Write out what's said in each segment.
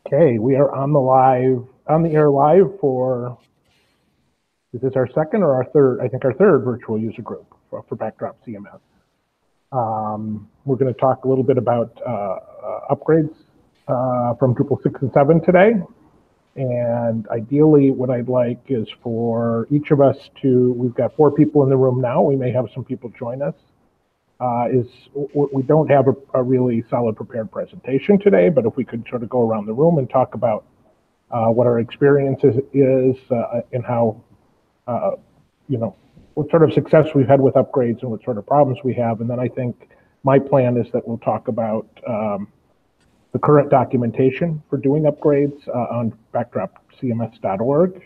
Okay, we are on the air live for, is this our second or our third? I think our third virtual user group for Backdrop CMS. We're going to talk a little bit about upgrades from Drupal 6 and 7 today. And ideally, what I'd like is for each of us we've got 4 people in the room now. We may have some people join us. We don't have a really solid prepared presentation today, but if we could sort of go around the room and talk about what our experience is and how, what sort of success we've had with upgrades and what sort of problems we have. And then I think my plan is that we'll talk about the current documentation for doing upgrades on backdropcms.org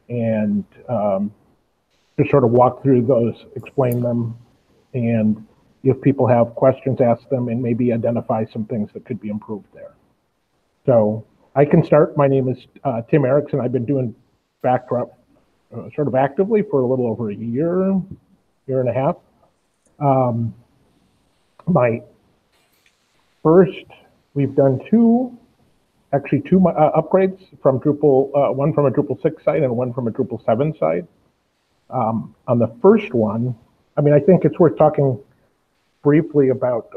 and just sort of walk through those, explain them, and if people have questions, ask them, and maybe identify some things that could be improved there. So I can start. My name is Tim Erickson. I've been doing Backdrop sort of actively for a little over a year and a half. We've done two upgrades from Drupal, one from a Drupal 6 site and one from a Drupal 7 site. On the first one, I think it's worth talking briefly about,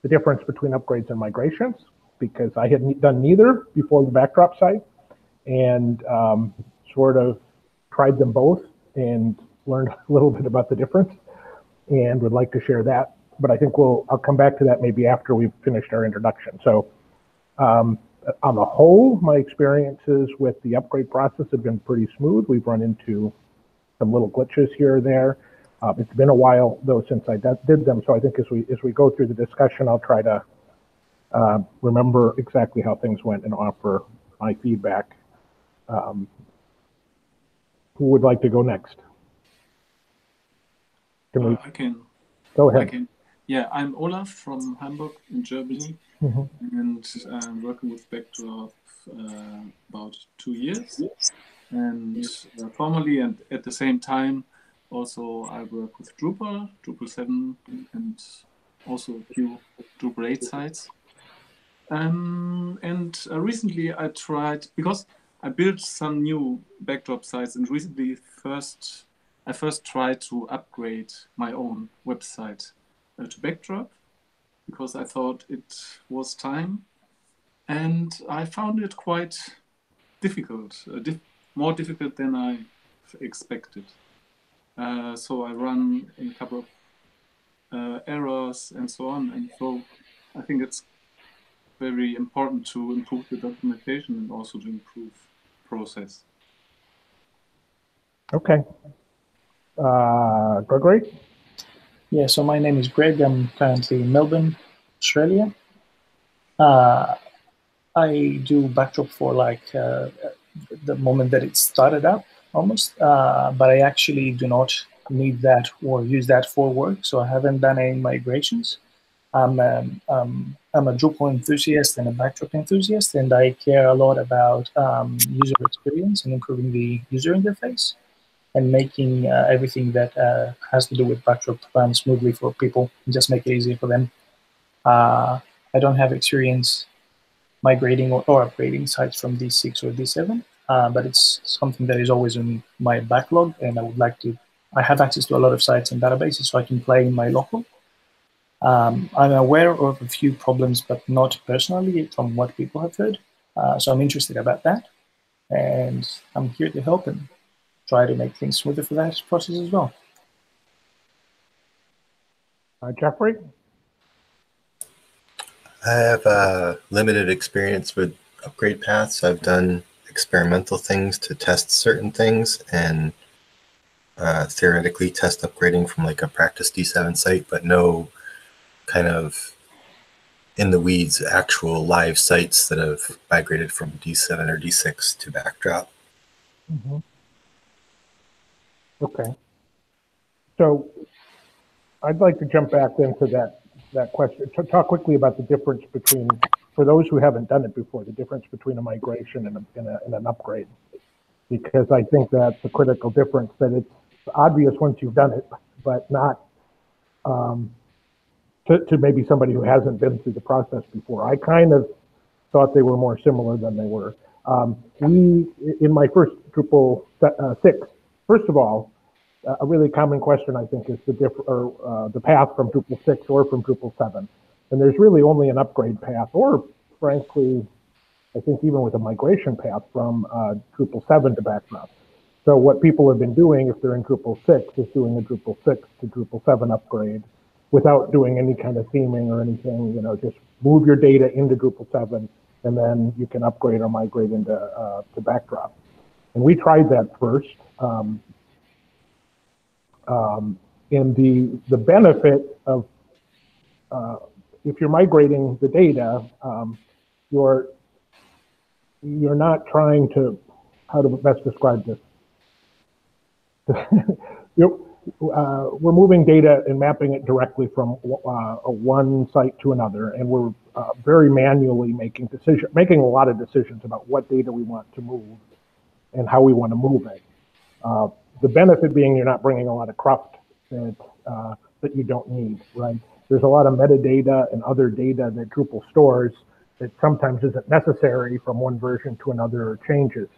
the difference between upgrades and migrations, because I had done neither before the Backdrop site, and sort of tried them both and learned a little bit about the difference, and would like to share that. But I think I'll come back to that maybe after we've finished our introduction. So on the whole, my experiences with the upgrade process have been pretty smooth. We've run into some little glitches here or there. It's been a while though since I did them, so I think as we go through the discussion, I'll try to remember exactly how things went and offer my feedback. Who would like to go next? I can. Go ahead. Yeah, I'm Olaf from Hamburg in Germany, and I'm working with Backdrop about 2 years. And formally and at the same time, also I work with Drupal 7, and also a few Drupal 8 sites. And recently I tried, because I built some new Backdrop sites, and recently I first tried to upgrade my own website to Backdrop, because I thought it was time, and I found it quite difficult, more difficult than I expected. So I run a couple of errors and so on, and so I think it's very important to improve the documentation and also to improve process. Okay. Gregory? Yeah, so my name is Greg. I'm currently in Melbourne, Australia. I do Backdrop for the moment that it started up almost, but I actually do not need that or use that for work, so I haven't done any migrations. I'm a Drupal enthusiast and a Backdrop enthusiast, and I care a lot about user experience and improving the user interface and making everything that has to do with Backdrop run smoothly for people and just make it easier for them. I don't have experience migrating or upgrading sites from D6 or D7, but it's something that is always in my backlog, and I would like to. I have access to a lot of sites and databases, so I can play in my local. I'm aware of a few problems, but not personally from what people have heard. So I'm interested about that, and I'm here to help and try to make things smoother for that process as well. Jeffrey? I have limited experience with upgrade paths. I've done experimental things to test certain things and theoretically test upgrading from like a practice D7 site, but no kind of in the weeds actual live sites that have migrated from D7 or D6 to Backdrop. Mm-hmm. Okay. So I'd like to jump back into that question. Talk quickly about the difference between, for those who haven't done it before, the difference between a migration and an upgrade. Because I think that's a critical difference, that it's obvious once you've done it, but not to maybe somebody who hasn't been through the process before. I kind of thought they were more similar than they were. In my first Drupal 6, first of all, a really common question, I think, is the path from Drupal 6 or from Drupal 7. And there's really only an upgrade path, or frankly, I think even with a migration path from Drupal 7 to Backdrop. So what people have been doing, if they're in Drupal 6, is doing a Drupal 6 to Drupal 7 upgrade without doing any kind of theming or anything. Just move your data into Drupal 7, and then you can upgrade or migrate into to Backdrop. And we tried that first. And the benefit of if you're migrating the data, you're not trying to, how to best describe this? We're moving data and mapping it directly from one site to another, and we're very manually making a lot of decisions about what data we want to move and how we want to move it. The benefit being you're not bringing a lot of cruft that you don't need, right? There's a lot of metadata and other data that Drupal stores that sometimes isn't necessary from one version to another or changes.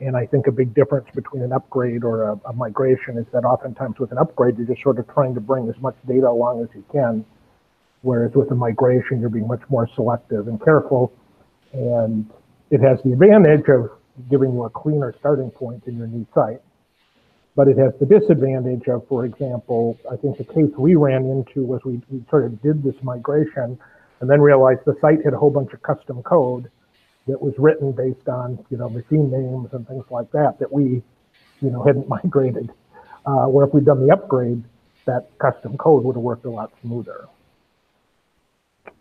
And I think a big difference between an upgrade or a migration is that oftentimes with an upgrade, you're just sort of trying to bring as much data along as you can. Whereas with a migration, you're being much more selective and careful. And it has the advantage of giving you a cleaner starting point in your new site. But it has the disadvantage of, for example, I think the case we ran into was we sort of did this migration and then realized the site had a whole bunch of custom code that was written based on, machine names and things like that we, hadn't migrated. Where if we'd done the upgrade, that custom code would have worked a lot smoother.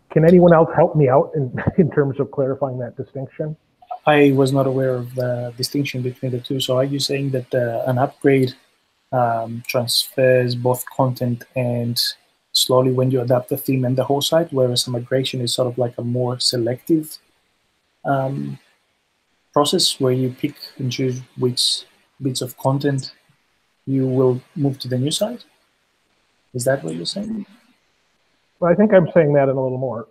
Can anyone else help me out in terms of clarifying that distinction? I was not aware of the distinction between the two. So are you saying that an upgrade transfers both content and slowly when you adapt the theme and the whole site, whereas a migration is sort of like a more selective process where you pick and choose which bits of content you will move to the new site? Is that what you're saying? Well, I think I'm saying that in a little more.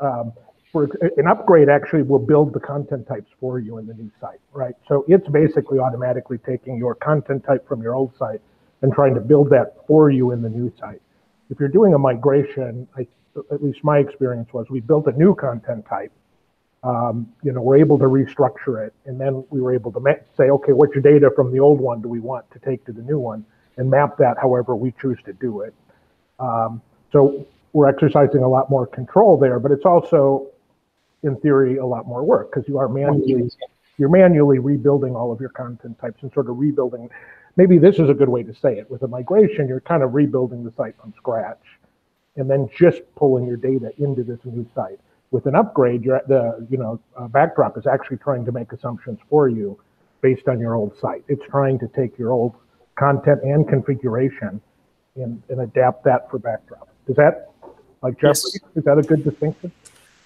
An upgrade actually will build the content types for you in the new site, right? So it's basically automatically taking your content type from your old site and trying to build that for you in the new site. If you're doing a migration, at least my experience was we built a new content type. We're able to restructure it, and then we were able to say, okay, what's your data from the old one do we want to take to the new one, and map that however we choose to do it. So we're exercising a lot more control there, but it's also, in theory, a lot more work because you're manually rebuilding all of your content types and sort of rebuilding. Maybe this is a good way to say it. With a migration, you're kind of rebuilding the site from scratch and then just pulling your data into this new site. With an upgrade, Backdrop is actually trying to make assumptions for you based on your old site. It's trying to take your old content and configuration and adapt that for Backdrop. Is that, like Jeffrey, yes. Is that a good distinction?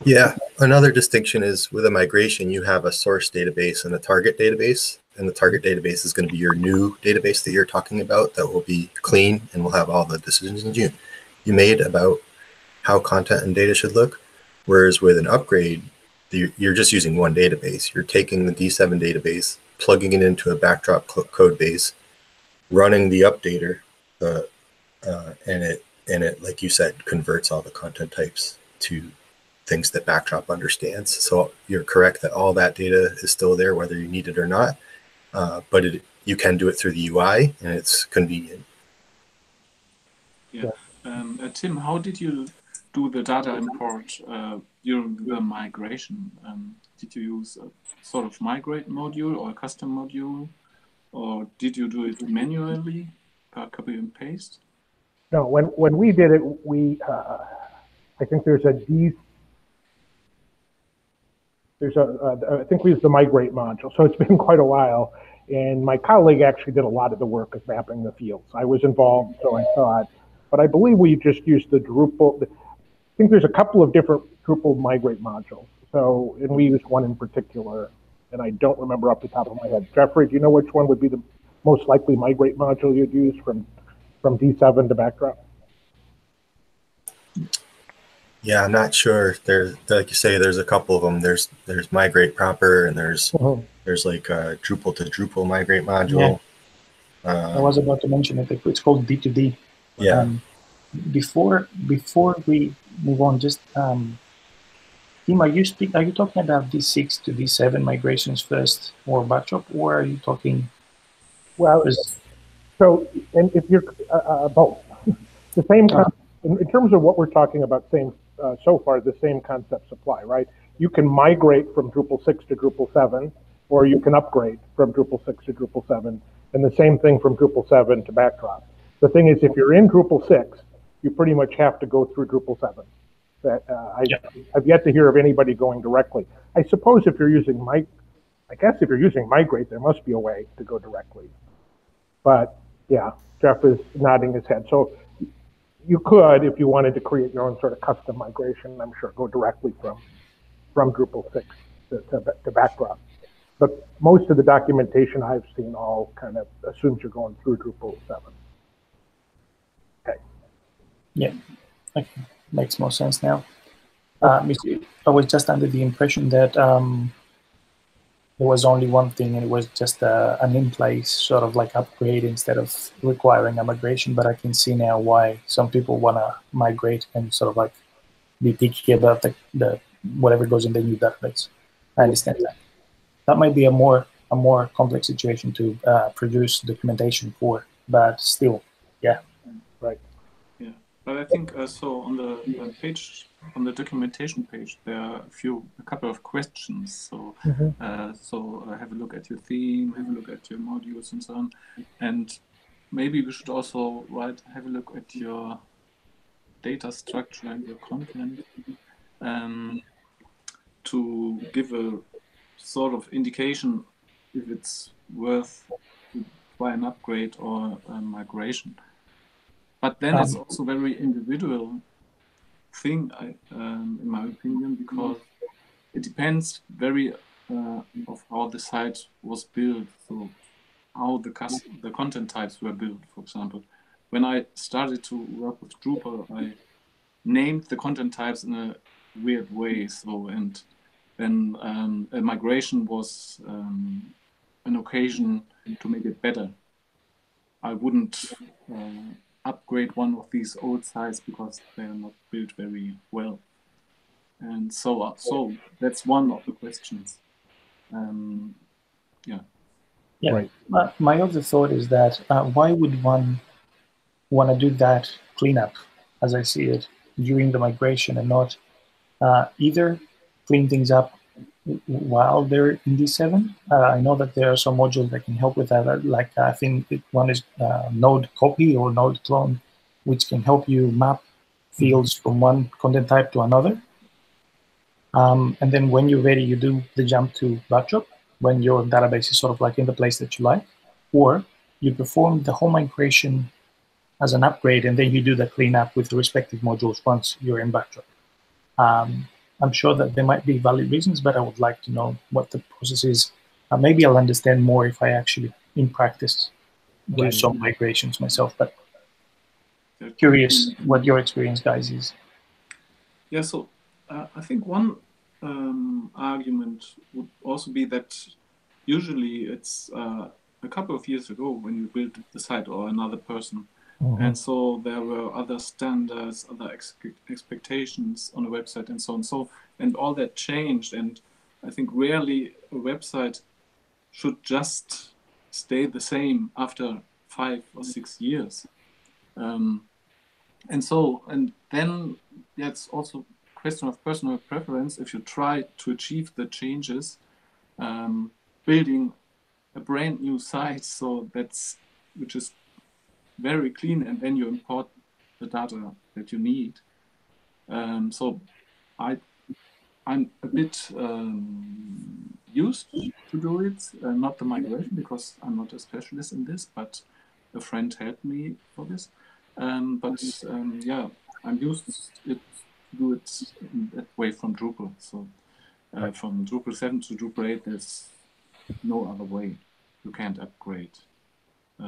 Yeah. Another distinction is with a migration, you have a source database and a target database. And the target database is going to be your new database that you're talking about that will be clean and will have all the decisions you made about how content and data should look. Whereas with an upgrade, you're just using one database. You're taking the D7 database, plugging it into a Backdrop code base, running the updater, and it, like you said, converts all the content types to things that Backdrop understands. So you're correct that all that data is still there, whether you need it or not. But you can do it through the UI, and it's convenient. Yeah. Tim, how did you do the data import during the migration? Did you use a sort of migrate module or a custom module, or did you do it manually, copy and paste? No, when we did it, I think there's I think we used the migrate module, so it's been quite a while. And my colleague actually did a lot of the work of mapping the fields. I was involved, so I thought, but I believe we just used the Drupal. I think there's a couple of different Drupal migrate modules. So, and we used one in particular, and I don't remember off the top of my head. Jeffrey, do you know which one would be the most likely migrate module you'd use from D7 to Backdrop? Yeah, I'm not sure. There's, like you say, there's a couple of them. There's migrate proper, and there's Mhm. like a Drupal to Drupal migrate Yeah, module. I was about to mention it. It's called D2D. Yeah. Before we move on, just Tim, are you talking about D6 to D7 migrations first, or backdrop, or are you talking? Well, so, and if you're both, the same in terms of what we're talking about, same so far, the same concepts apply, right? You can migrate from Drupal 6 to Drupal 7, or you can upgrade from Drupal 6 to Drupal 7, and the same thing from Drupal 7 to Backdrop. The thing is, if you're in Drupal 6, you pretty much have to go through Drupal 7. I've yet to hear of anybody going directly. I suppose if you're using I guess if you're using Migrate, there must be a way to go directly. But yeah, Jeff is nodding his head. So you could, if you wanted to create your own sort of custom migration, I'm sure, go directly from Drupal 6 to Backdrop. But most of the documentation I've seen all kind of assumes you're going through Drupal 7. Okay. Yeah, okay. Makes more sense now. I was just under the impression that there was only one thing, and it was just an in-place sort of like upgrade instead of requiring a migration. But I can see now why some people want to migrate and sort of like be picky about the whatever goes in the new database. I understand that. That might be a more complex situation to produce documentation for, but still, yeah. Right. Yeah, but I think so on the page, on the documentation page, there are a couple of questions. So, have a look at your theme, have a look at your modules, and so on. And maybe we should also have a look at your data structure and your content to give a sort of indication if it's worth to try an upgrade or a migration. But then it's also very individual thing, in my opinion, because it depends very of how the site was built. So how the content types were built, for example. When I started to work with Drupal, I named the content types in a weird way. So, and then a migration was an occasion to make it better. I wouldn't upgrade one of these old sites because they are not built very well. And so that's one of the questions. Yeah. Right. My other thought is that why would one want to do that cleanup, as I see it, during the migration and not either clean things up while they're in D7? I know that there are some modules that can help with that. Like I think one is Node Copy or Node Clone, which can help you map fields from one content type to another. And then when you're ready, you do the jump to Backdrop when your database is sort of like in the place that you like, or you perform the whole migration as an upgrade, and then you do the cleanup with the respective modules once you're in Backdrop. I'm sure that there might be valid reasons, but I would like to know what the process is. Maybe I'll understand more if I actually, in practice, do some migrations myself, but curious what your experience, guys, is. Yeah, so I think one argument would also be that usually it's a couple of years ago when you built the site or another person. And so there were other standards, other expectations on a website and so on. And all that changed. And I think rarely a website should just stay the same after 5 or 6 years. And then it's also a question of personal preference. If you try to achieve the changes, building a brand new site, which is very clean, and then you import the data that you need. So I'm a bit used to do it, not the migration, because I'm not a specialist in this, but a friend helped me for this. Yeah, I'm used to do it in that way from Drupal. So from Drupal 7 to Drupal 8, there's no other way. You can't upgrade.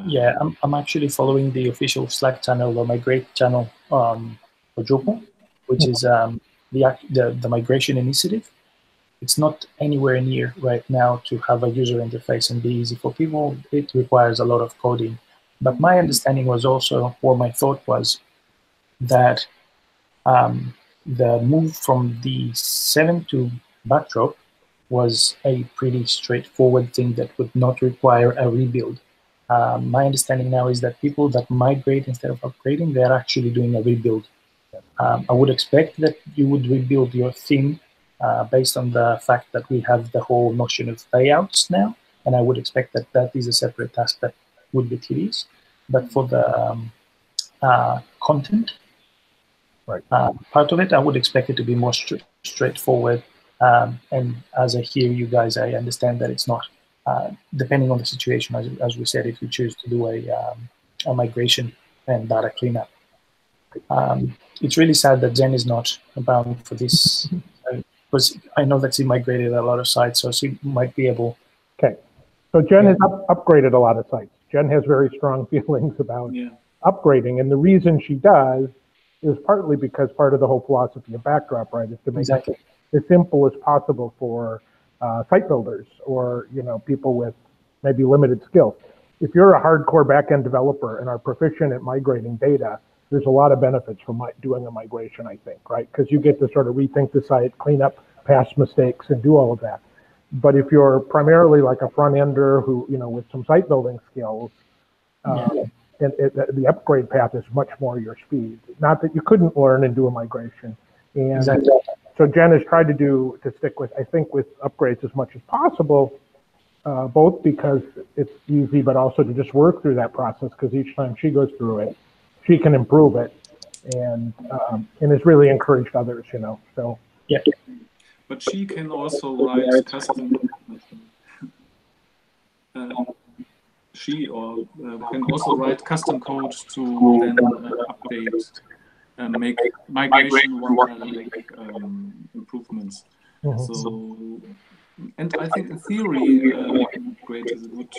Yeah, I'm actually following the official Slack channel or Migrate channel for Drupal. which is the migration initiative. It's not anywhere near right now to have a user interface and be easy for people. It requires a lot of coding. But my understanding was also, or my thought was, that the move from the 7 to Backdrop was a pretty straightforward thing that would not require a rebuild. My understanding now is that people that migrate instead of upgrading, they're actually doing a rebuild. I would expect that you would rebuild your theme based on the fact that we have the whole notion of layouts now, and I would expect that that is a separate task that would be tedious. But for the content part of it, I would expect it to be more straightforward. And as I hear you guys, I understand that it's not, depending on the situation, as we said, if you choose to do a migration and data cleanup. It's really sad that Jen is not bound for this, because I know that she migrated a lot of sites, so she might be able. Okay, so Jen has upgraded a lot of sites. Jen has very strong feelings about upgrading, and the reason she does is partly because part of the whole philosophy of Backdrop, right, is to make it as simple as possible for site builders or people with maybe limited skills. If you're a hardcore backend developer and are proficient at migrating data, there's a lot of benefits from doing a migration, I think, right? Because you get to sort of rethink the site, clean up past mistakes, and do all of that. But if you're primarily like a front ender who, with some site building skills, and the upgrade path is much more your speed. Not that you couldn't learn and do a migration. And so Jen has tried to stick with, I think, with upgrades as much as possible, both because it's easy, but also to just work through that process, because each time she goes through it, she can improve it, and has really encouraged others, so. Yeah. But she can also write custom, can also write custom code to then update and make migration improvements. So, and I think in theory, upgrade is a good,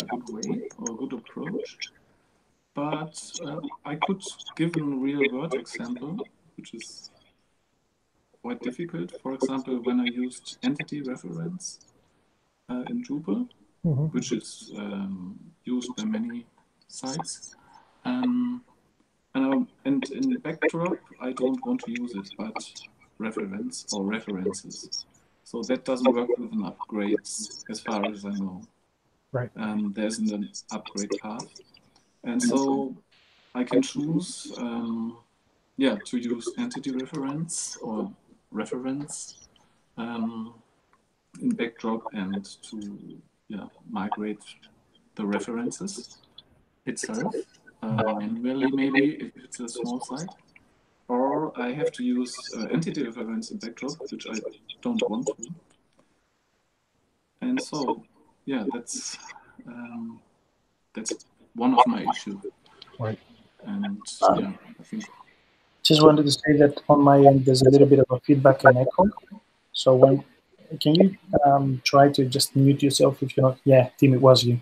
good way or a good approach. But I could give a real-world example, which is quite difficult. For example, when I used entity reference in Drupal, which is used by many sites, and in Backdrop, I don't want to use it, but reference or references. So that doesn't work with an upgrades, as far as I know. Right. There's an upgrade path, and so I can choose, to use entity reference or reference in Backdrop and to migrate the references itself manually, maybe if it's a small site, or I have to use entity reference in Backdrop, which I don't want to. And so, that's one of my issues. Right. And I think. Just wanted to say that on my end, there's a little bit of a feedback and echo. So can you try to just mute yourself if you're not? Yeah, Tim, it was you.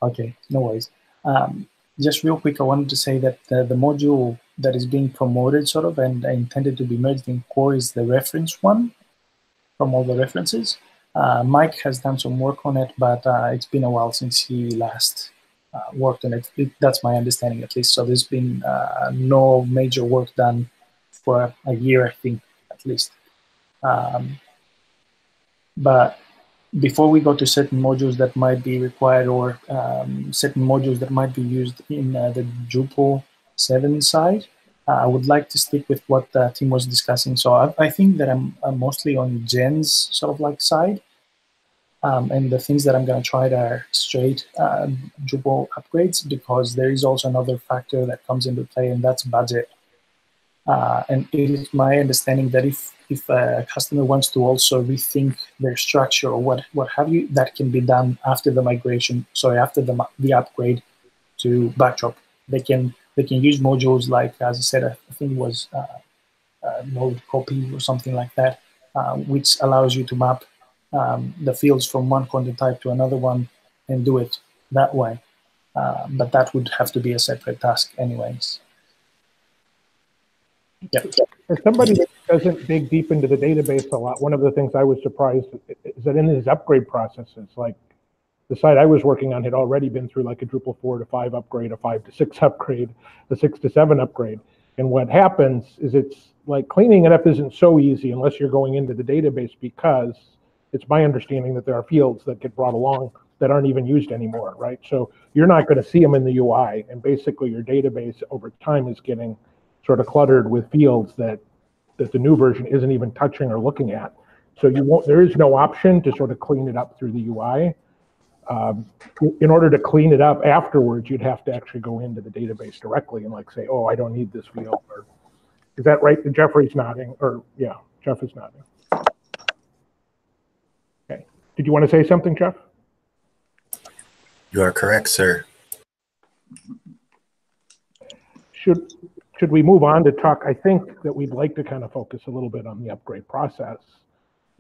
Okay, no worries. Just real quick, I wanted to say that the module that is being promoted sort of and intended to be merged in core is the reference one from all the references. Mike has done some work on it, but it's been a while since he last worked on it. That's my understanding, at least. So there's been no major work done for a year, I think, at least. But before we go to certain modules that might be required or certain modules that might be used in the Drupal 7 side, I would like to stick with what Tim was discussing. So I think that I'm mostly on Jen's sort of like side. And the things that I'm going to try are straight Drupal upgrades, because there is also another factor that comes into play, and that's budget. And it is my understanding that if a customer wants to also rethink their structure or what have you, that can be done after the migration. Sorry, after the upgrade to Backdrop. They can use modules like, as I said, I think it was node copy or something like that, which allows you to map the fields from one content type to another one and do it that way. But that would have to be a separate task anyways. Yeah. As somebody that doesn't dig deep into the database a lot, one of the things I was surprised is that in these upgrade processes, like the site I was working on had already been through like a Drupal 4 to 5 upgrade, a 5 to 6 upgrade, a 6 to 7 upgrade. And what happens is it's like cleaning it up isn't so easy unless you're going into the database, because it's my understanding that there are fields that get brought along that aren't even used anymore, right? So you're not going to see them in the UI, and basically your database over time is getting sort of cluttered with fields that the new version isn't even touching or looking at. So there is no option to sort of clean it up through the UI. In order to clean it up afterwards, you'd have to actually go into the database directly and like say, oh, I don't need this field. Or, is that right? Jeffrey's nodding, or yeah, Jeff is nodding. Okay. Did you want to say something, Jeff? You are correct, sir. Should we move on to talk? I think that we'd like to kind of focus a little bit on the upgrade process.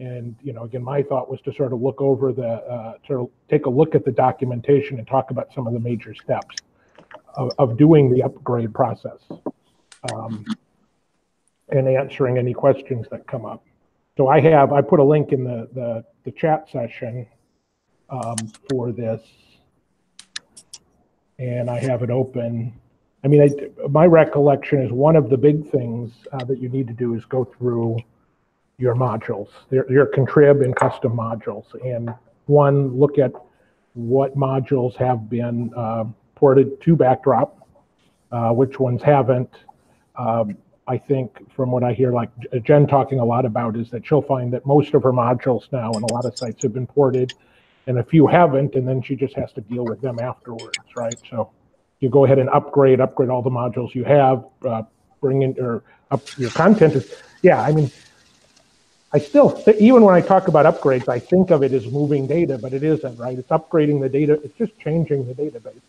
And, you know, again, my thought was to sort of look over take a look at the documentation and talk about some of the major steps of doing the upgrade process, and answering any questions that come up. So I put a link in the chat session for this, and I have it open. I mean, my recollection is one of the big things that you need to do is go through your modules, your contrib and custom modules, and look at what modules have been ported to Backdrop, which ones haven't. I think from what I hear, like Jen talking a lot about, is that she'll find that most of her modules now in a lot of sites have been ported, and a few haven't, and then she just has to deal with them afterwards, right? So you go ahead and upgrade all the modules you have, bring in or up your content. Yeah, I mean, I still, even when I talk about upgrades, I think of it as moving data, but it isn't, right? It's upgrading the data. It's just changing the database.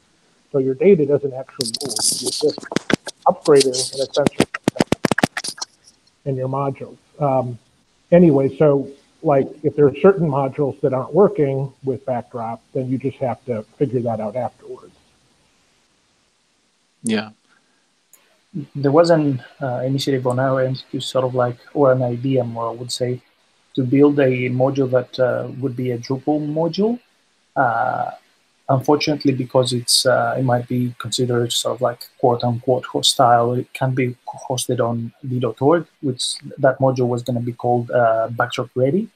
So your data doesn't actually move. You're just upgrading an essential in your modules. Anyway, so like if there are certain modules that aren't working with Backdrop, then you just have to figure that out afterwards. Yeah. There was an initiative on our end to sort of like, or an idea more, I would say, to build a module that would be a Drupal module. Unfortunately, because it might be considered sort of like quote-unquote hostile, it can be hosted on d.org, which that module was going to be called Backdrop Ready.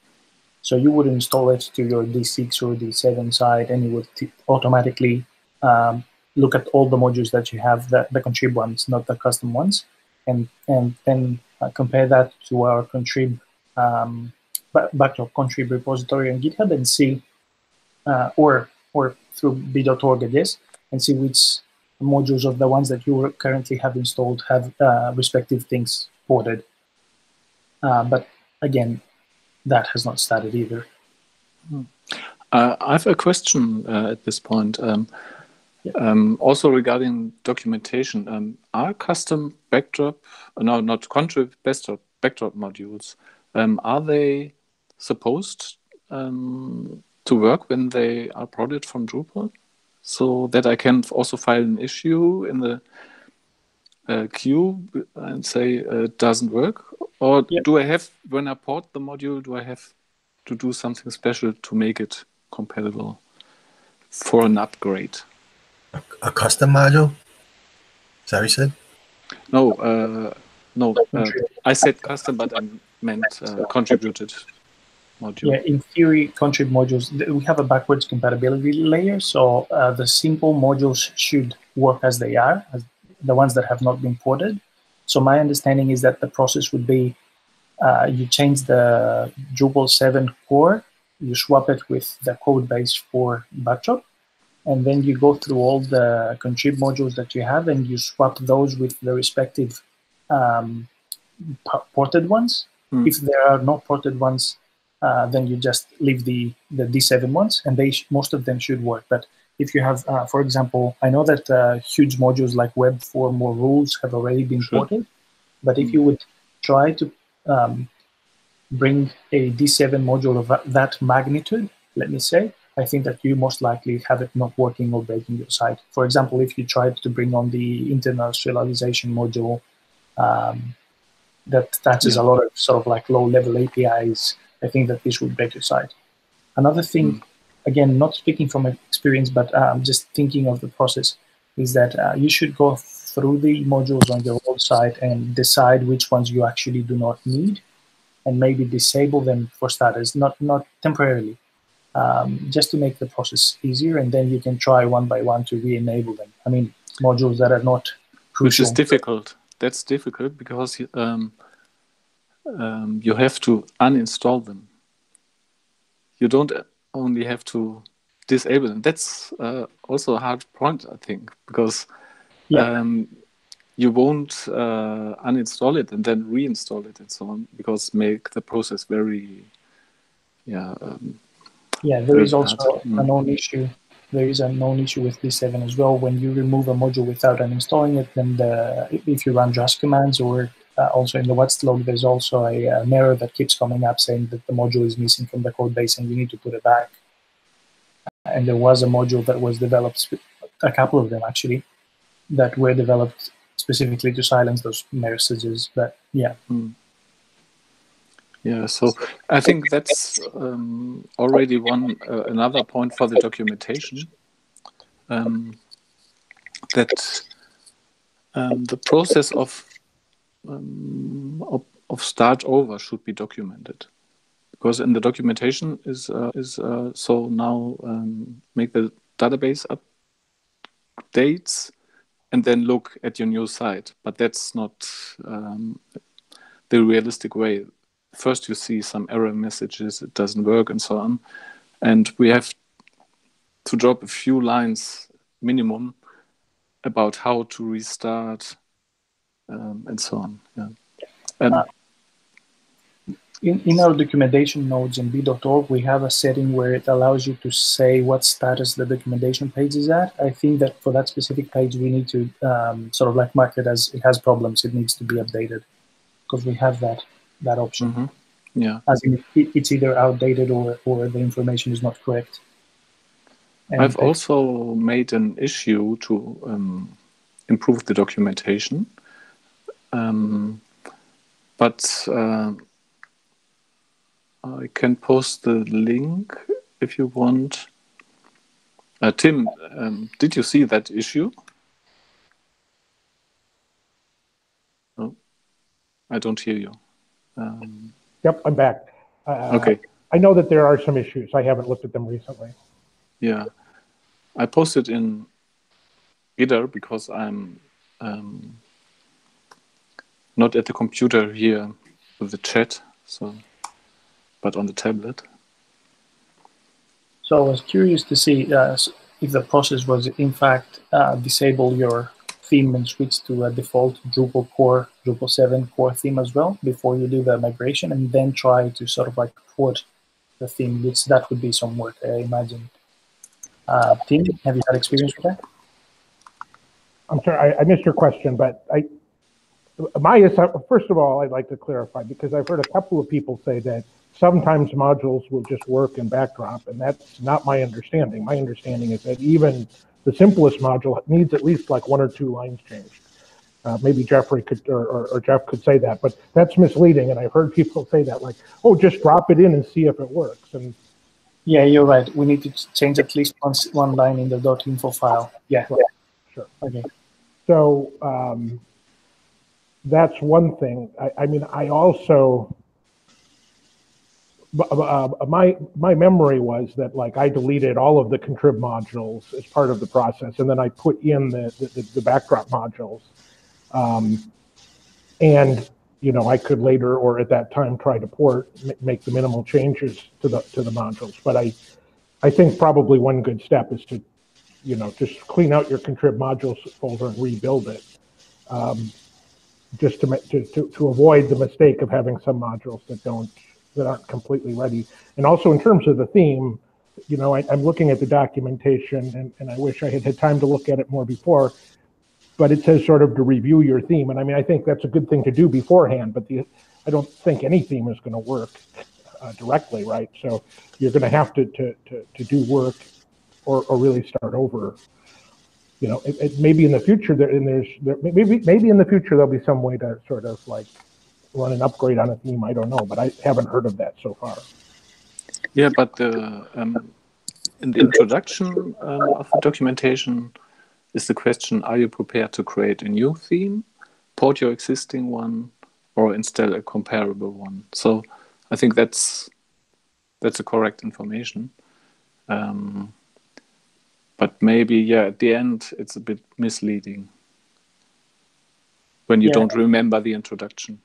So you would install it to your D6 or D7 site, and it would automatically look at all the modules that you have, the contrib ones, not the custom ones, and then compare that to our contrib Backdrop contrib repository on GitHub and see, or through b.org, I guess, and see which modules of the ones that you currently have installed have respective things ported. But again, that has not started either. I have a question at this point. Also regarding documentation, are custom Backdrop, no, not contrib, Backdrop modules, are they supposed to work when they are ported from Drupal, so that I can also file an issue in the queue and say it doesn't work? Or do I have, when I port the module, do I have to do something special to make it compatible for an upgrade? A custom module? Is that what you said? No, I said custom, but I meant contributed module. Yeah, in theory, contrib modules, we have a backwards compatibility layer, so the simple modules should work as they are, as the ones that have not been ported. So my understanding is that the process would be you change the Drupal 7 core, you swap it with the code base for Backdrop, and then you go through all the contrib modules that you have and you swap those with the respective ported ones. If there are no ported ones, then you just leave the D7 ones, and most of them should work. But if you have, for example, I know that huge modules like Web for More Rules have already been ported, but if you would try to bring a D7 module of that magnitude, let me say, I think that you most likely have it not working or breaking your site. For example, if you tried to bring on the internationalization module that touches a lot of sort of like low-level APIs, I think that this would break your site. Another thing, again, not speaking from experience, but just thinking of the process, is that you should go through the modules on your own site and decide which ones you actually do not need, and maybe disable them for starters, not temporarily, just to make the process easier, and then you can try one by one to re-enable them. I mean, modules that are not crucial. Which is difficult. That's difficult because you have to uninstall them. You don't only have to disable them. That's also a hard point, I think, because you won't uninstall it and then reinstall it and so on, because make the process very, there is also a known issue. There is a known issue with D7 as well. When you remove a module without uninstalling it, then if you run JAS commands, or also in the what's log, there's also an error that keeps coming up saying that the module is missing from the code base and you need to put it back. And there was a module that was developed, a couple of them actually, that were developed specifically to silence those messages. But so I think that's already another point for the documentation, that the process of start over should be documented, because in the documentation is so now make the database updates and then look at your new site, but that's not the realistic way. First you see some error messages, it doesn't work and so on, and we have to drop a few lines minimum about how to restart and so on. And in our documentation nodes in b.org, we have a setting where it allows you to say what status the documentation page is at. I think that for that specific page, we need to sort of like mark it as it has problems, it needs to be updated, because we have that option. As in it's either outdated or the information is not correct. And I've also made an issue to improve the documentation, but I can post the link if you want. Tim, did you see that issue? No, I don't hear you. Yep, I'm back. Okay. I know that there are some issues. I haven't looked at them recently. Yeah, I posted in either because I'm not at the computer here with the chat, but on the tablet. So I was curious to see if the process was in fact disable your theme and switch to a default Drupal 7 core theme as well before you do the migration, and then try to sort of like port the theme, which that would be some work, I imagine. Tim, have you had experience with that? I'm sorry, I missed your question, but first of all, I'd like to clarify, because I've heard a couple of people say that sometimes modules will just work in Backdrop, and that's not my understanding. My understanding is that even the simplest module needs at least like 1 or 2 lines changed. Maybe Jeffrey could, or Jeff could say that, but that's misleading. And I've heard people say that, like, oh, just drop it in and see if it works. And yeah, you're right. We need to change at least one line in the .info file. Yeah, right. Sure. Okay. So that's one thing. I mean, I also, my memory was that, like, I deleted all of the contrib modules as part of the process, and then I put in the Backdrop modules. And you know, I could later, or at that time, try to make the minimal changes to the modules. But I think probably one good step is to, you know, just clean out your contrib modules folder and rebuild it, just to avoid the mistake of having some modules that aren't completely ready. And also in terms of the theme, you know, I'm looking at the documentation, and I wish I had had time to look at it more before. But it says sort of to review your theme. And I mean, I think that's a good thing to do beforehand, but I don't think any theme is going to work directly, right? So you're going to have to do work or really start over. You know, maybe in the future maybe in the future there'll be some way to sort of like run an upgrade on a theme, I don't know, but I haven't heard of that so far. Yeah, but in the introduction of the documentation is the question: are you prepared to create a new theme, port your existing one, or install a comparable one? So I think that's the correct information. But maybe, yeah, at the end, it's a bit misleading when you don't remember the introduction.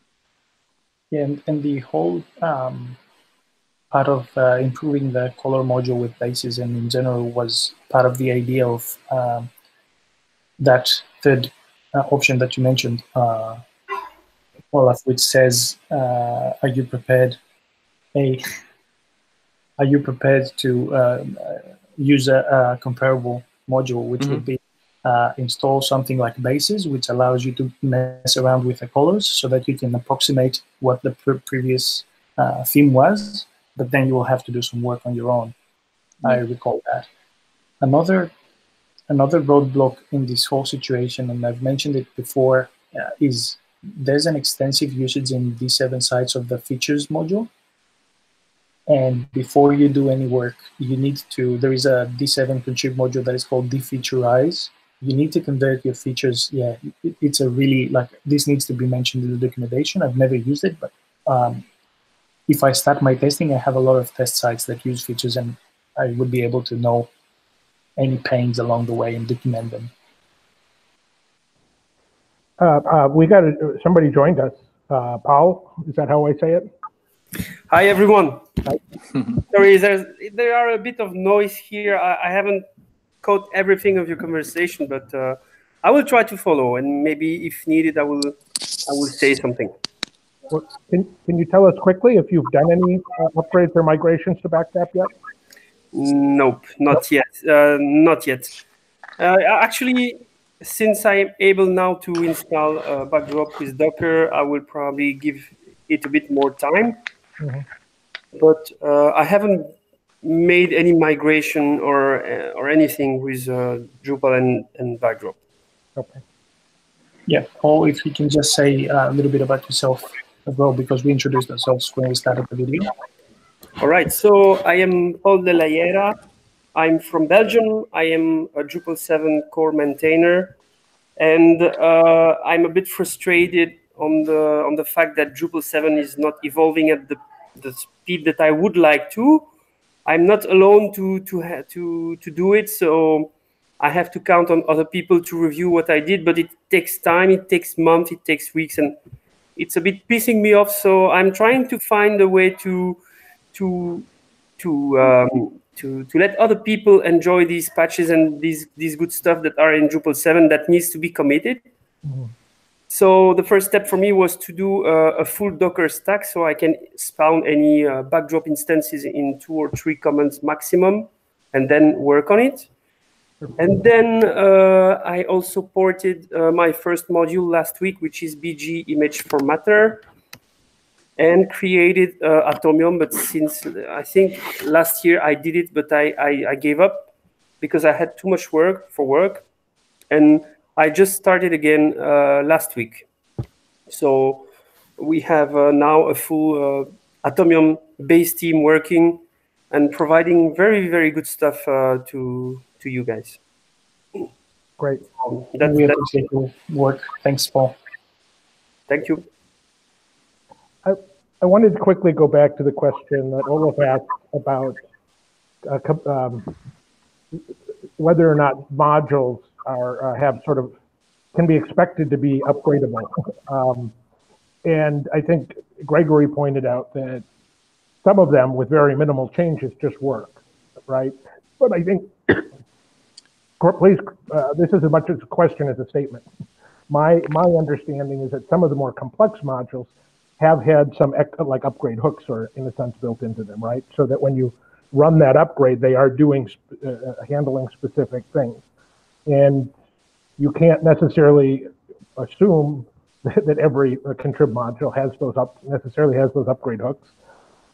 Yeah, and the whole part of improving the color module with bases and in general was part of the idea of that third option that you mentioned, Olaf, which says, "Are you prepared? Are you prepared to use a comparable module, which would be install something like bases, which allows you to mess around with the colors so that you can approximate what the previous theme was, but then you will have to do some work on your own." I recall that. Another roadblock in this whole situation, and I've mentioned it before, is there's an extensive usage in D7 sites of the features module. And before you do any work, you need to, there is a D7 contrib module that is called defeaturize. You need to convert your features. Yeah, it's a really, like, this needs to be mentioned in the documentation. I've never used it, but if I start my testing, I have a lot of test sites that use features, and I would be able to know any pains along the way and document them. We got somebody joined us. Paul, is that how I say it? Hi, everyone. Hi. Sorry, there are a bit of noise here. I haven't caught everything of your conversation, but I will try to follow, and maybe if needed, I will say something. Well, can you tell us quickly if you've done any upgrades or migrations to Backdrop yet? Nope, not yet. Not yet. Actually, since I'm able now to install Backdrop with Docker, I will probably give it a bit more time. But I haven't made any migration or anything with Drupal and Backdrop. Okay. Yeah, Paul, if you can just say a little bit about yourself as well, because we introduced ourselves when we started the video. All right, so I am Paul de la Hera. I'm from Belgium. I am a Drupal 7 core maintainer, and I'm a bit frustrated on the fact that Drupal 7 is not evolving at the speed that I would like to. I'm not alone to do it, so I have to count on other people to review what I did. But it takes time, it takes months, it takes weeks, and it's a bit pissing me off. So I'm trying to find a way to let other people enjoy these patches and these good stuff that are in Drupal 7 that needs to be committed. So the first step for me was to do a full Docker stack so I can spawn any Backdrop instances in 2 or 3 commands maximum and then work on it. And then I also ported my first module last week, which is BG Image Formatter, and created Atomium. But since I think last year I did it, but I gave up because I had too much work. And I just started again last week. So we have now a full Atomium base team working and providing very, very good stuff to you guys. Great. We appreciate your work. Thanks, Paul. Thank you. I wanted to quickly go back to the question that Olaf asked about whether or not modules have sort of can be expected to be upgradable. And I think Gregory pointed out that some of them with very minimal changes just work, right? But I think, please, this is as much as a question as a statement. My understanding is that some of the more complex modules have had some like upgrade hooks or in a sense built into them, right? So that when you run that upgrade, they are doing handling specific things. And you can't necessarily assume that every contrib module has necessarily has those upgrade hooks.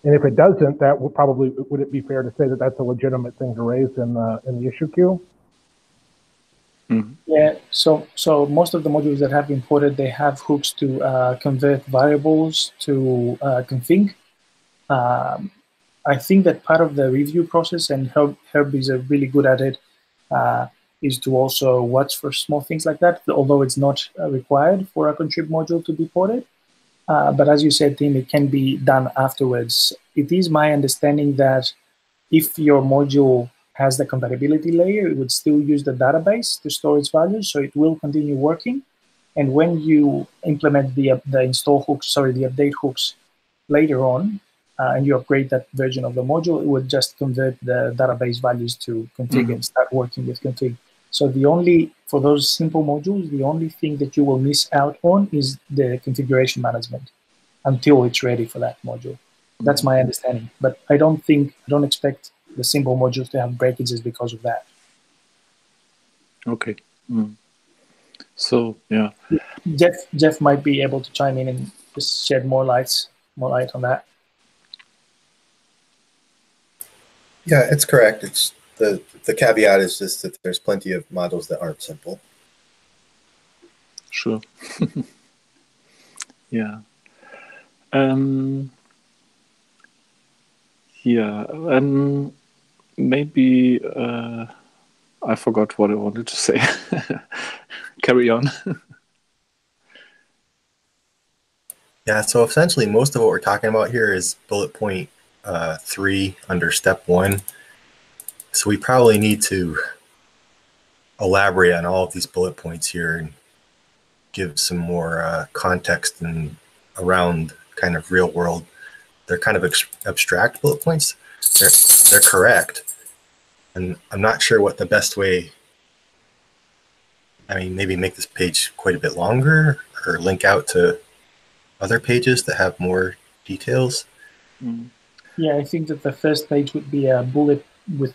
And if it doesn't, that would probably, would it be fair to say that that's a legitimate thing to raise in the issue queue? Yeah, so most of the modules that have been ported, they have hooks to convert variables to config. I think that part of the review process, and Herb is really good at it, is to also watch for small things like that, although it's not required for a contrib module to be ported. But as you said, Tim, it can be done afterwards. It is my understanding that if your module has the compatibility layer, it would still use the database to store its values, so it will continue working. And when you implement the install hooks, sorry, the update hooks later on, and you upgrade that version of the module, it would just convert the database values to config and start working with config. So for those simple modules, the only thing that you will miss out on is the configuration management until it's ready for that module. That's my understanding. But I don't expect the simple modules to have breakages because of that. Okay. So, yeah. Jeff might be able to chime in and just shed more light on that. Yeah, it's correct. It's the caveat is just that there's plenty of modules that aren't simple. Sure. Yeah. Maybe I forgot what I wanted to say. Carry on. Yeah, so essentially most of what we're talking about here is bullet point 3 under step 1. So we probably need to elaborate on all of these bullet points here and give some more context and around kind of real world. They're kind of abstract bullet points. They're correct. And I'm not sure what the best way, maybe make this page quite a bit longer or link out to other pages that have more details. Yeah, I think that the first page would be a bullet with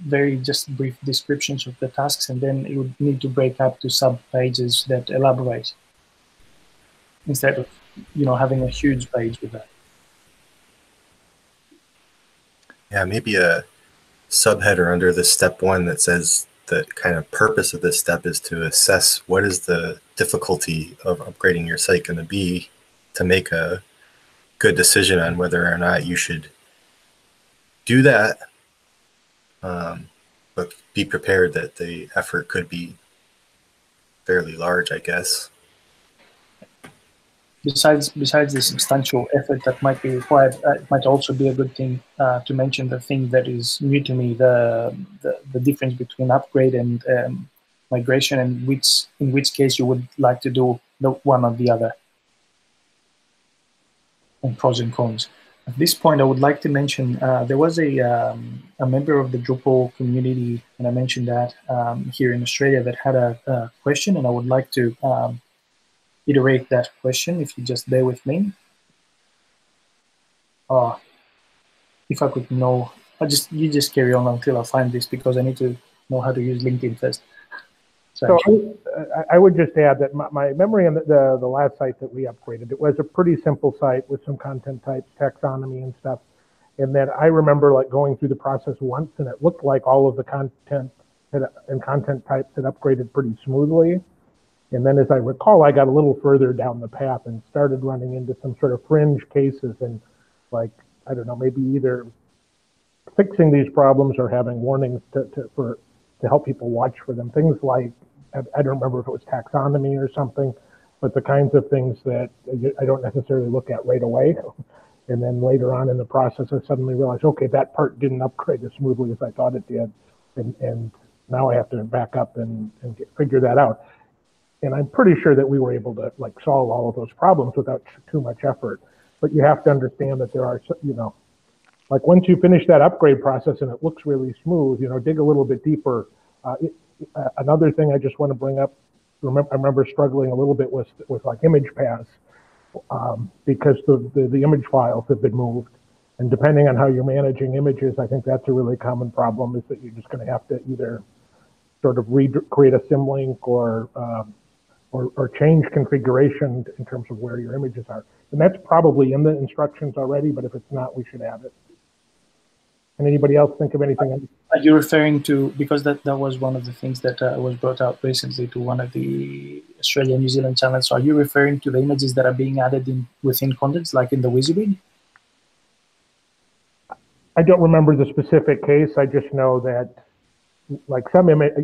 very just brief descriptions of the tasks, and then it would need to break up to sub pages that elaborate instead of having a huge page with that. Yeah, maybe a subheader under the step 1 that says the kind of purpose of this step is to assess what is the difficulty of upgrading your site going to be to make a good decision on whether or not you should do that. But be prepared that the effort could be fairly large, I guess. Besides the substantial effort that might be required, it might also be a good thing to mention the thing that is new to me, the difference between upgrade and migration, and in which case you would like to do the one or the other, and pros and cons. At this point, I would like to mention there was a member of the Drupal community, and I mentioned that here in Australia, that had a question, and I would like to iterate that question, if you just bear with me. If I could know, you just carry on until I find this, because I need to know how to use LinkedIn first. So I would just add that my memory on the last site that we upgraded, it was a pretty simple site with some content types, taxonomy and stuff. And then I remember like going through the process once, and it looked like all of the content and content types had upgraded pretty smoothly. And then as I recall, I got a little further down the path and started running into some sort of fringe cases, and like, I don't know, maybe either fixing these problems or having warnings to help people watch for them. Things like, I don't remember if it was taxonomy or something, but the kinds of things that I don't necessarily look at right away. And then later on in the process, I suddenly realized, okay, that part didn't upgrade as smoothly as I thought it did. And now I have to back up and figure that out. And I'm pretty sure that we were able to like solve all of those problems without too much effort. But you have to understand that there are, like once you finish that upgrade process and it looks really smooth, dig a little bit deeper. Another thing I just want to bring up, I remember struggling a little bit with like image paths because the image files have been moved. And depending on how you're managing images, I think that's a really common problem, is that you're just going to have to either sort of create a symlink or change configuration in terms of where your images are. And that's probably in the instructions already, but if it's not, we should add it. Can anybody else think of anything? Are you referring to, because that was one of the things that was brought out recently to one of the Australia New Zealand channels. So are you referring to the images that are being added within contents, like in the WYSIWYG? I don't remember the specific case. I just know that, like some image,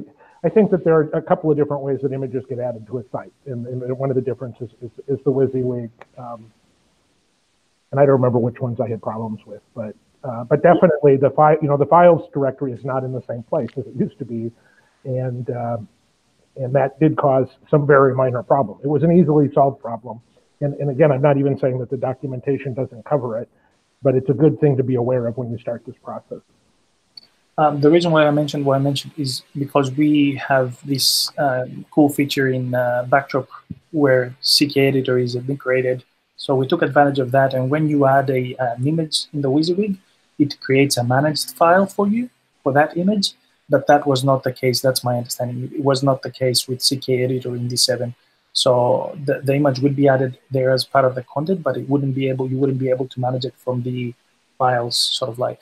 I think that there are a couple of different ways that images get added to a site, and one of the differences is the WYSIWYG, and I don't remember which ones I had problems with, but definitely the files directory is not in the same place as it used to be, and that did cause some very minor problem. It was an easily solved problem, and again, I'm not even saying that the documentation doesn't cover it, but it's a good thing to be aware of when you start this process. The reason why I mentioned what I mentioned is because we have this cool feature in Backdrop where CK Editor is being created. So we took advantage of that, and when you add an image in the WYSIWYG, it creates a managed file for you for that image, but that was not the case. That's my understanding. It was not the case with CK Editor in D7. So the image would be added there as part of the content, but it wouldn't be able, you wouldn't be able to manage it from the files sort of like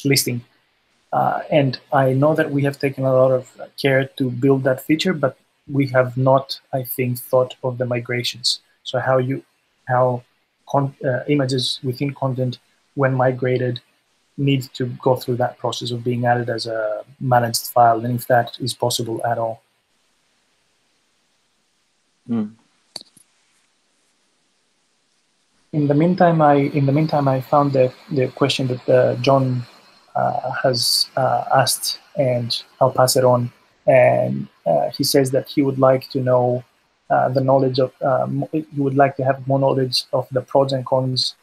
listing. And I know that we have taken a lot of care to build that feature, but we have not, I think, thought of the migrations. So how images within content, when migrated, need to go through that process of being added as a managed file, and if that is possible at all. Mm. In the meantime, I found the question that John has asked, and I'll pass it on. And he says that he would like to know the knowledge of, he would like to have more knowledge of the pros and cons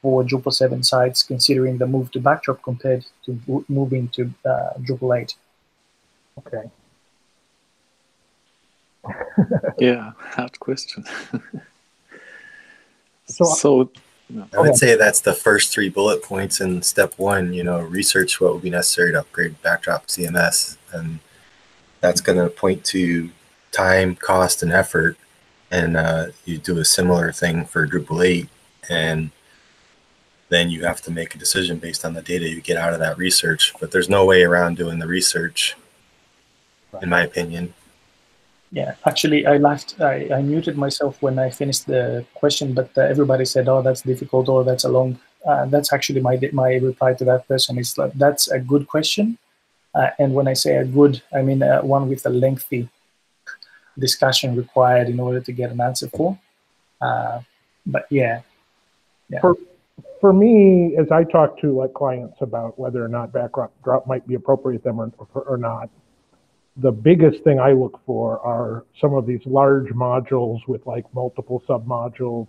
for Drupal 7 sites, considering the move to Backdrop compared to moving to Drupal 8. Okay. Yeah, hard question. So I would say that's the first 3 bullet points in step 1, research what would be necessary to upgrade Backdrop CMS. And that's going to point to time, cost, and effort. And you do a similar thing for Drupal 8. And then you have to make a decision based on the data you get out of that research. But there's no way around doing the research, in my opinion. Yeah, actually, I laughed. I muted myself when I finished the question, but everybody said, "Oh, that's difficult," or "That's a long." That's actually my reply to that person. Is like, that's a good question, and when I say a good, I mean one with a lengthy discussion required in order to get an answer for. But yeah. For me, as I talk to like clients about whether or not Backdrop might be appropriate them or not, the biggest thing I look for are some of these large modules with like multiple submodules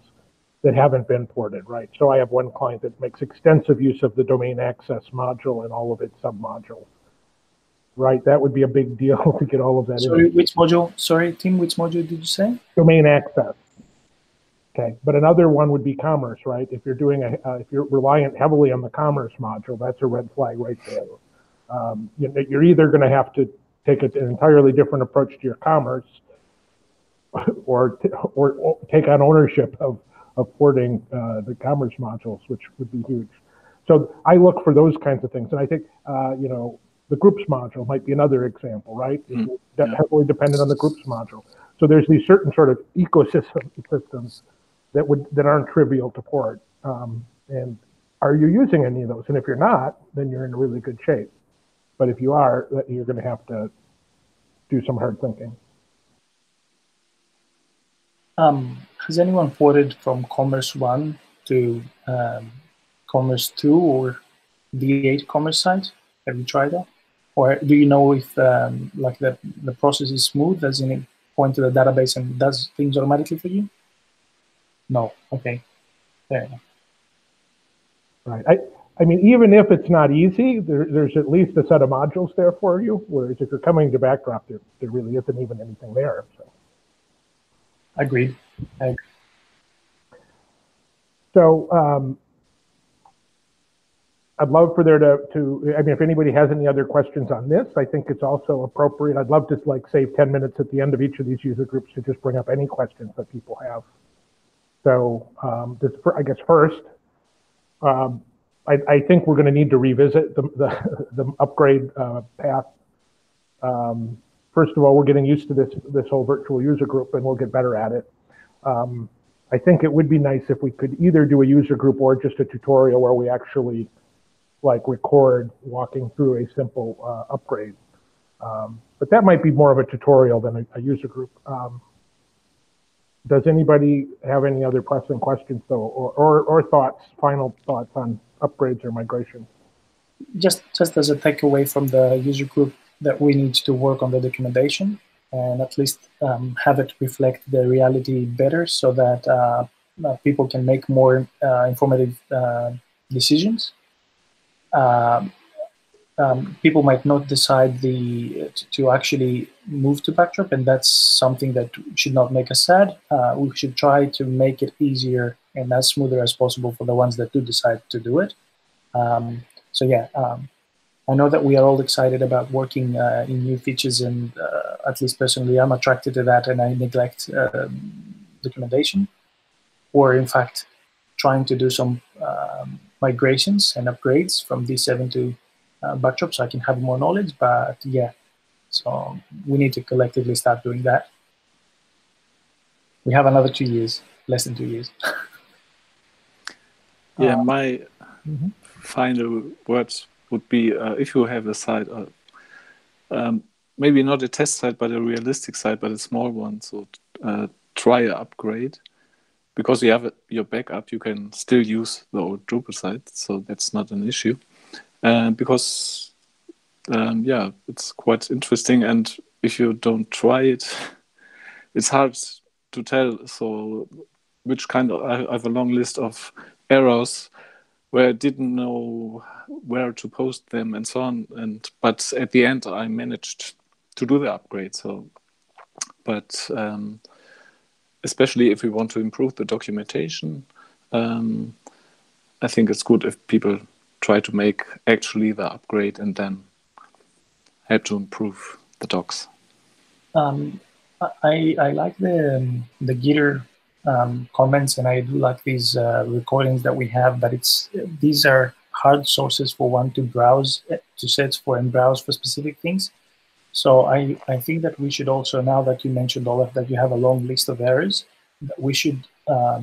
that haven't been ported, right? So I have one client that makes extensive use of the domain access module and all of its submodules, right? That would be a big deal to get all of that. Sorry, which module? Sorry, Tim, which module did you say? Domain access. Okay, but another one would be commerce, right? If you're doing if you're reliant heavily on the commerce module, that's a red flag right there. You're either going to have to take an entirely different approach to your commerce, or take on ownership of porting the commerce modules, which would be huge. So I look for those kinds of things, and I think the groups module might be another example, right? Heavily dependent on the groups module. So there's these certain sort of ecosystems that aren't trivial to port, and are you using any of those? And if you're not, then you're in really good shape. But if you are, you're going to have to do some hard thinking. Has anyone ported from Commerce 1 to Commerce 2 or D8 Commerce site? Have you tried that? Or do you know if like the process is smooth, as in it point to the database and does things automatically for you? No. Okay. Fair enough. Right. I mean, even if it's not easy, there's at least a set of modules there for you, whereas if you're coming to Backdrop, there really isn't even anything there. So. Agreed. So I'd love for there to, I mean, if anybody has any other questions on this, I think it's also appropriate. I'd love to like save 10 minutes at the end of each of these user groups to just bring up any questions that people have. So I guess first, I think we're going to need to revisit the upgrade path. First of all, we're getting used to this whole virtual user group, and we'll get better at it. I think it would be nice if we could either do a user group or just a tutorial where we actually like record walking through a simple upgrade. But that might be more of a tutorial than a user group. Does anybody have any other pressing questions though, or thoughts, final thoughts on upgrades or migrations? Just as a takeaway from the user group, that we need to work on the documentation and at least have it reflect the reality better, so that people can make more informative decisions. People might not decide to actually move to Backdrop, and that's something that should not make us sad. We should try to make it easier and as smoother as possible for the ones that do decide to do it. So yeah, I know that we are all excited about working in new features, and at least personally, I'm attracted to that, and I neglect documentation, or in fact, trying to do some migrations and upgrades from D7 to Backdrop so I can have more knowledge. But yeah, so we need to collectively start doing that. We have another 2 years, less than 2 years. Yeah, my final words would be, if you have a site, maybe not a test site, but a realistic site, but a small one, so try an upgrade. Because you have your backup, you can still use the old Drupal site, so that's not an issue. Because, yeah, it's quite interesting, and if you don't try it, it's hard to tell. So, which kind of, I have a long list of errors where I didn't know where to post them and so on. But at the end, I managed to do the upgrade. So, but especially if we want to improve the documentation, I think it's good if people try to make actually the upgrade and then help to improve the docs. I like the Gitter comments, and I do like these recordings that we have, but these are hard sources for one to browse, to search for and browse for specific things. So I think that we should also, now that you mentioned, Olaf, that you have a long list of errors, that we should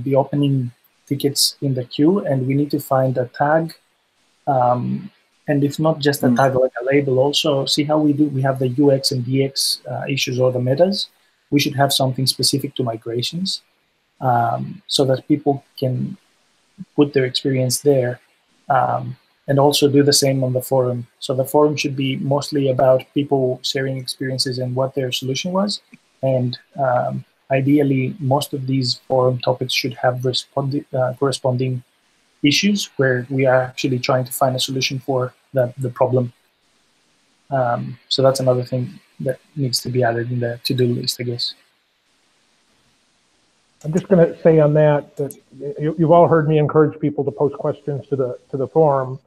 be opening tickets in the queue, and we need to find a tag. And if not just a tag, like a label, also see how we do. We have the UX and DX issues, or the metas. We should have something specific to migrations, so that people can put their experience there, and also do the same on the forum. So the forum should be mostly about people sharing experiences and what their solution was. And ideally, most of these forum topics should have corresponding issues where we are actually trying to find a solution for the problem. So that's another thing that needs to be added in the to-do list, I guess. I'm just going to say on that you've all heard me encourage people to post questions to the forum.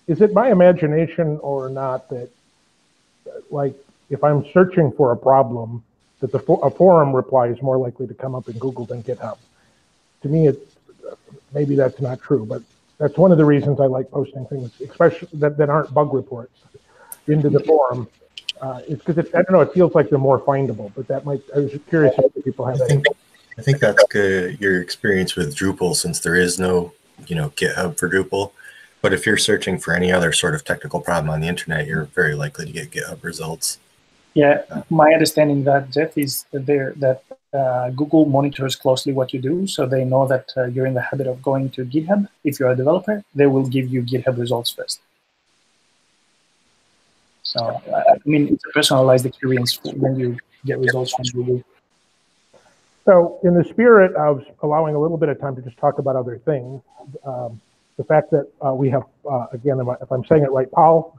Is it my imagination or not that, like, if I'm searching for a problem, that a forum reply is more likely to come up in Google than GitHub? To me, maybe that's not true, but that's one of the reasons I like posting things, especially that aren't bug reports, into the forum. It's because I don't know, it feels like they're more findable. But that might, I was just curious if people have that. I think that's good, your experience with Drupal, since there is no, GitHub for Drupal. But if you're searching for any other sort of technical problem on the internet, you're very likely to get GitHub results. Yeah, my understanding that, Jeff, is that Google monitors closely what you do, so they know that you're in the habit of going to GitHub. If you're a developer, they will give you GitHub results first. So, I mean, it's a personalized experience when you get results from Google. So in the spirit of allowing a little bit of time to just talk about other things, the fact that we have, again, if I'm saying it right, Paul,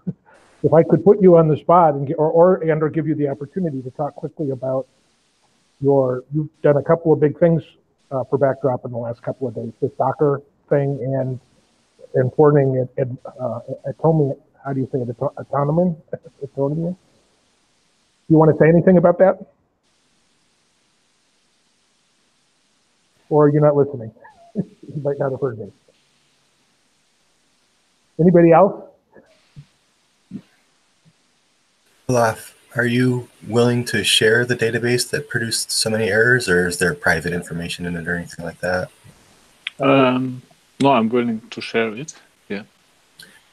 if I could put you on the spot or give you the opportunity to talk quickly about you've done a couple of big things for Backdrop in the last couple of days, this Docker thing and porting Atomium, how do you say it, Atomium? Do you want to say anything about that? Or you're not listening? You might not have heard me. Anybody else? Olaf, are you willing to share the database that produced so many errors, or is there private information in it or anything like that? No, I'm willing to share it. Yeah.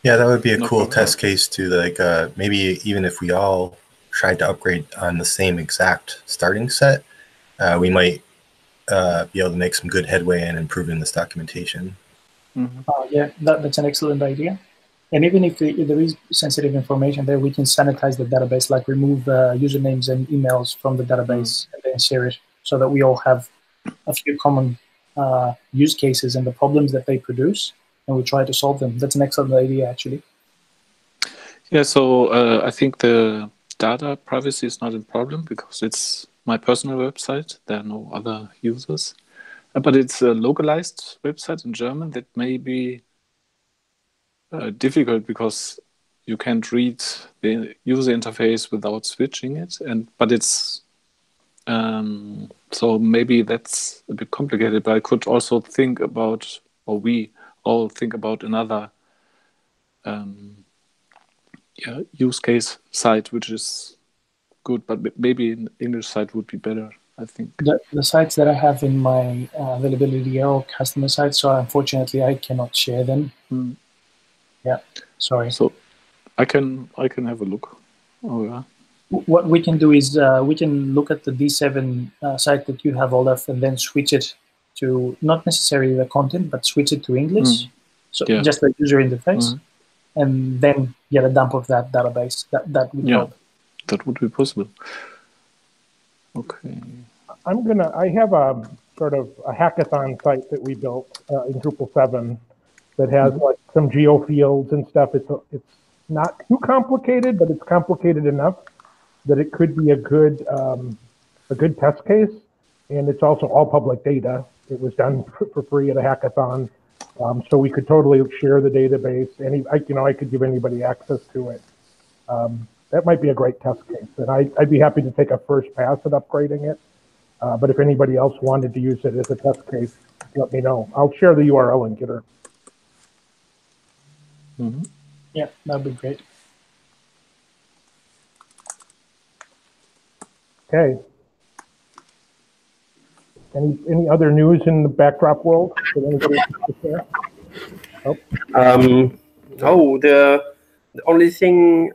Yeah, that would be a No cool problem. test case to like maybe even if we all tried to upgrade on the same exact starting set, we might be able to make some good headway in improving this documentation. Yeah, that's an excellent idea. And even if there is sensitive information there, we can sanitize the database, like remove usernames and emails from the database and then share it so that we all have a few common use cases and the problems that they produce, and we try to solve them. That's an excellent idea, actually. Yeah, so I think the data privacy is not a problem because it's my personal website. There are no other users. But it's a localized website in German that may be difficult because you can't read the user interface without switching it. But it's so maybe that's a bit complicated. But I could also think about, or we all think about another use case site which is good, but maybe an English site would be better, I think. The sites that I have in my availability are all customer sites, so unfortunately I cannot share them. Yeah, sorry. So I can have a look. Oh yeah. What we can do is we can look at the D7 site that you have, Olaf, and then switch it to not necessarily the content, but switch it to English. So just the user interface, and then get a dump of that database. That would help. That would be possible. Okay. I have a sort of a hackathon site that we built in Drupal 7 that has like some geo fields and stuff. It's not too complicated, but it's complicated enough that it could be a good test case. And it's also all public data. It was done for free at a hackathon, so we could totally share the database. I could give anybody access to it. That might be a great test case, and I'd be happy to take a first pass at upgrading it. But if anybody else wanted to use it as a test case, let me know. I'll share the URL in Gitter. Yeah, that'd be great. Okay. Any other news in the backdrop world that anybody wants to share? The only thing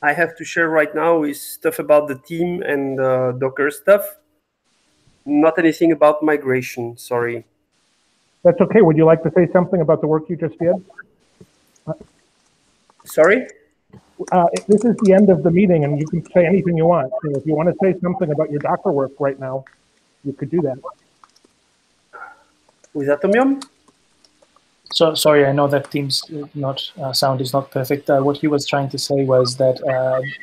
I have to share right now is stuff about the team and Docker stuff. Not anything about migration, sorry. That's okay. Would you like to say something about the work you just did? Sorry? This is the end of the meeting, and you can say anything you want. So if you want to say something about your Docker work right now, you could do that. With Atomium? So sorry, I know that Teams sound is not perfect. What he was trying to say was that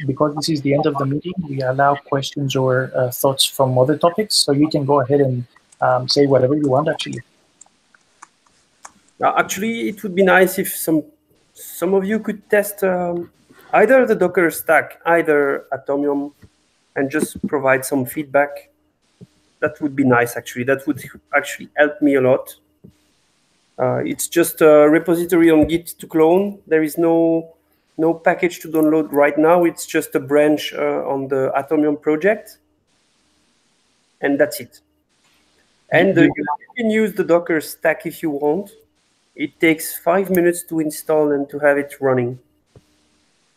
because this is the end of the meeting, we allow questions or thoughts from other topics. So you can go ahead and say whatever you want, actually. Actually, it would be nice if some of you could test either the Docker stack, either Atomium, and just provide some feedback. That would be nice, actually. That would actually help me a lot. It's just a repository on Git to clone. There is no package to download right now. It's just a branch on the Atomium project. And that's it. And you can use the Docker stack if you want. It takes 5 minutes to install and to have it running.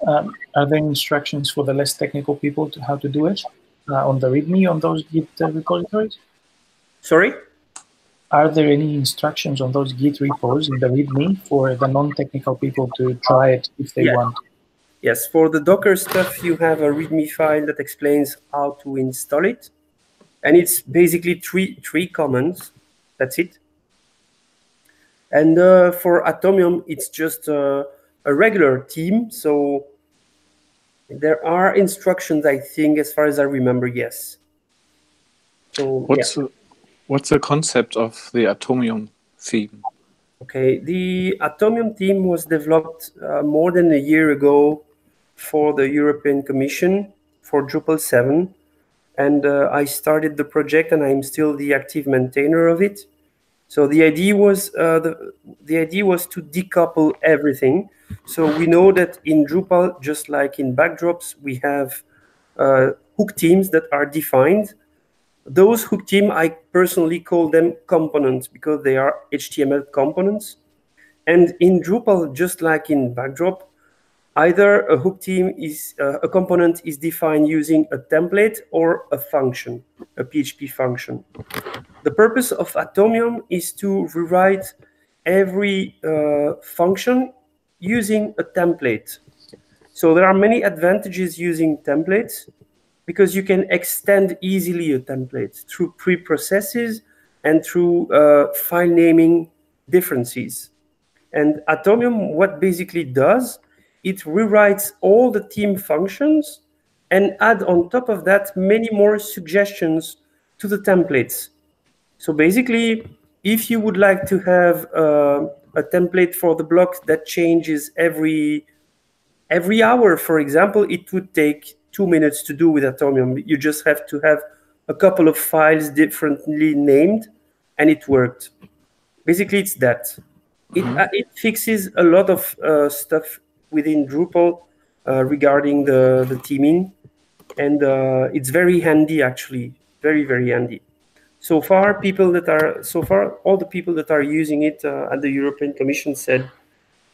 Are there instructions for the less technical people to how to do it on the README on those Git repositories? Sorry? Are there any instructions on those Git repos in the README for the non-technical people to try it if they want? Yes, for the Docker stuff, you have a README file that explains how to install it. And it's basically three commands. That's it. And for Atomium, it's just a regular team. So there are instructions, I think, as far as I remember, yes. So What's the concept of the Atomium theme? Okay, the Atomium theme was developed more than a year ago for the European Commission for Drupal 7. And I started the project, and I'm still the active maintainer of it. So the idea was to decouple everything. So we know that in Drupal, just like in backdrops, we have hook teams that are defined. Those hook team, I personally call them components because they are HTML components. And in Drupal, just like in backdrop, either a hook team is a component is defined using a template or a function, a PHP function. The purpose of Atomium is to rewrite every function using a template. So there are many advantages using templates because you can extend easily a template through preprocesses and through file naming differences. And Atomium, what basically does, it rewrites all the team functions and add on top of that many more suggestions to the templates. So basically, if you would like to have a template for the block that changes every hour, for example, it would take 2 minutes to do with Atomium. You just have to have a couple of files differently named, and it worked. Basically, it's that. It fixes a lot of stuff within Drupal regarding the theming, and it's very handy, actually, very, very handy. So far, all the people that are using it at the European Commission said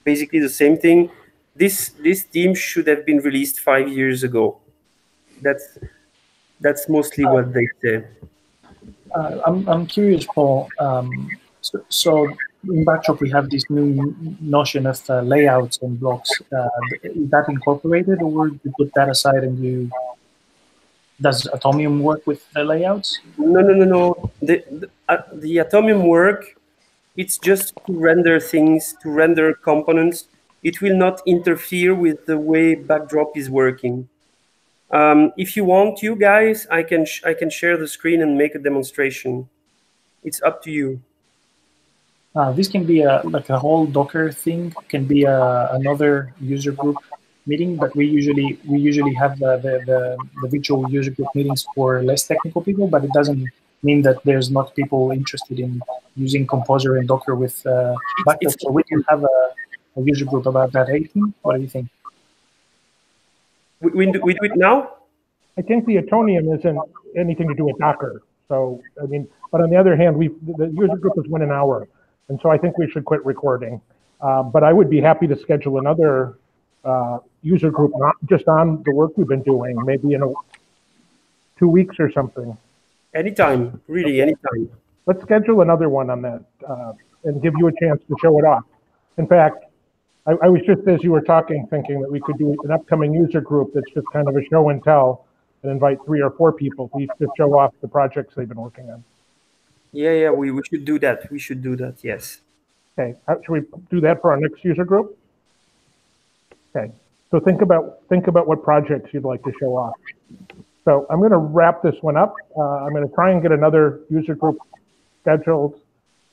basically the same thing. This theme should have been released 5 years ago. That's mostly what they say. I'm curious, Paul. So in Backdrop, we have this new notion of layouts and blocks. Is that incorporated, or do you put that aside and does Atomium work with the layouts? No. The Atomium work, it's just to render things, to render components. It will not interfere with the way Backdrop is working. If you want, you guys, I can share the screen and make a demonstration. It's up to you. This can be like a whole Docker thing. Can be another user group meeting, but we usually have the virtual user group meetings for less technical people. But it doesn't mean that there's not people interested in using Composer and Docker with Backdrop. So we can have a user group about that. Hayden, what do you think? We do it now? I think the Atomium isn't anything to do with Docker. So, I mean, but on the other hand, the user group is 1 hour. And so I think we should quit recording. But I would be happy to schedule another user group, not just on the work we've been doing, maybe in 2 weeks or something. Anytime, really, anytime. Let's schedule another one on that and give you a chance to show it off. In fact, I was just, as you were talking, thinking that we could do an upcoming user group that's just kind of a show and tell and invite 3 or 4 people to show off the projects they've been working on. Yeah, we should do that. We should do that, yes. Okay, should we do that for our next user group? Okay, so think about what projects you'd like to show off. So I'm going to wrap this one up. I'm going to try and get another user group scheduled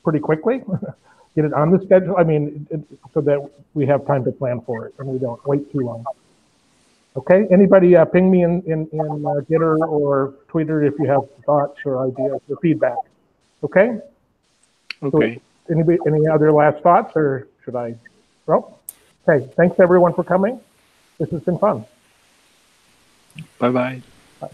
pretty quickly. Get it on the schedule. I mean, so that we have time to plan for it and we don't wait too long. Okay. Anybody ping me in Gitter or Twitter if you have thoughts or ideas or feedback. Okay. Okay. So any other last thoughts, or should I? Well, okay. Thanks everyone for coming. This has been fun. Bye-bye. Bye.